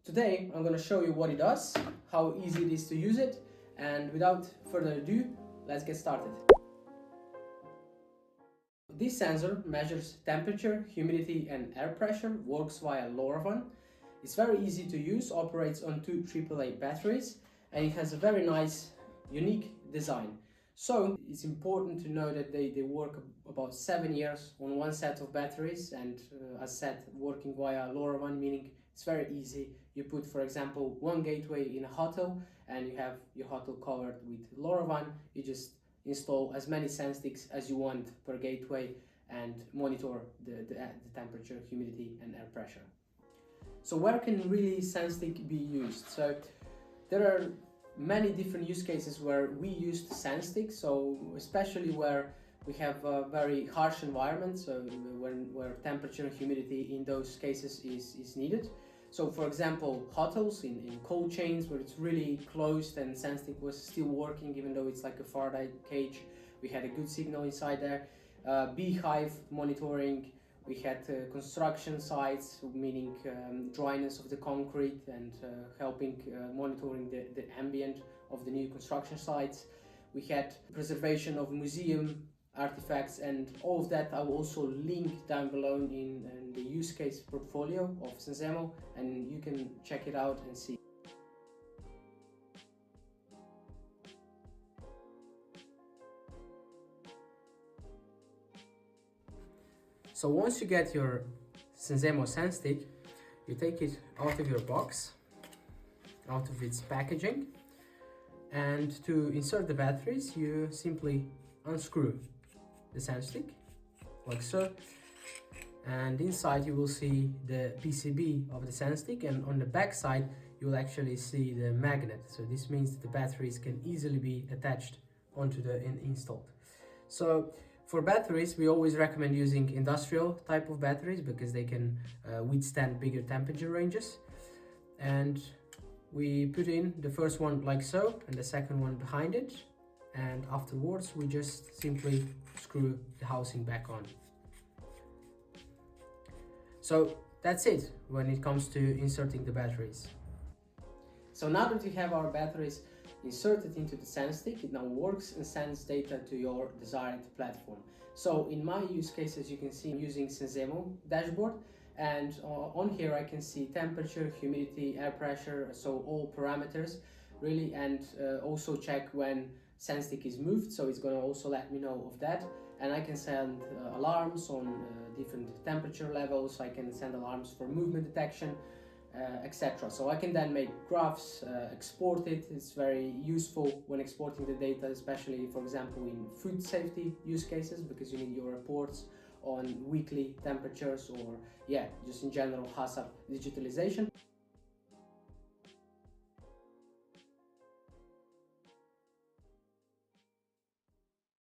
Today I'm going to show you what it does, how easy it is to use it, and without further ado, let's get started. This sensor measures temperature, humidity and air pressure, works via LoRaWAN. It's very easy to use, operates on two AAA batteries, and it has a very nice, unique design. So it's important to know that they work about 7 years on one set of batteries, and as said, working via LoRaWAN, meaning it's very easy. You put, for example, one gateway in a hotel and you have your hotel covered with LoRaWAN. You just install as many SensSticks as you want per gateway and monitor the temperature, humidity and air pressure. So where can really SensStick be used? So there are many different use cases where we used SensStick, so especially where we have a very harsh environment, so where temperature and humidity in those cases is needed. So for example, hotels in cold chains where it's really closed and SensStick was still working even though it's like a Faraday cage. We had a good signal inside there. Beehive monitoring. We had construction sites, meaning dryness of the concrete and helping monitoring the ambient of the new construction sites. We had preservation of museum artifacts, and all of that I will also link down below in the use case portfolio of Senzemo, and you can check it out and see. So once you get your Senzemo SensStick, you take it out of your box, out of its packaging, and to insert the batteries you simply unscrew the SensStick like so, and inside you will see the PCB of the SensStick, and on the back side you will actually see the magnet. So this means that the batteries can easily be attached onto the installed. So for batteries, we always recommend using industrial type of batteries because they can withstand bigger temperature ranges. And we put in the first one like so and the second one behind it, and afterwards we just simply screw the housing back on. So that's it when it comes to inserting the batteries. So now that we have our batteries inserted into the SensStick, it now works and sends data to your desired platform. So in my use case, as you can see, I'm using Senzemo dashboard, and on here I can see temperature, humidity, air pressure, so all parameters really, and also check when SensStick is moved, so it's going to also let me know of that, and I can send alarms on different temperature levels. I can send alarms for movement detection, etc. So I can then make graphs, export it. It's very useful when exporting the data, especially for example in food safety use cases, because you need your reports on weekly temperatures or just in general HACCP digitalization.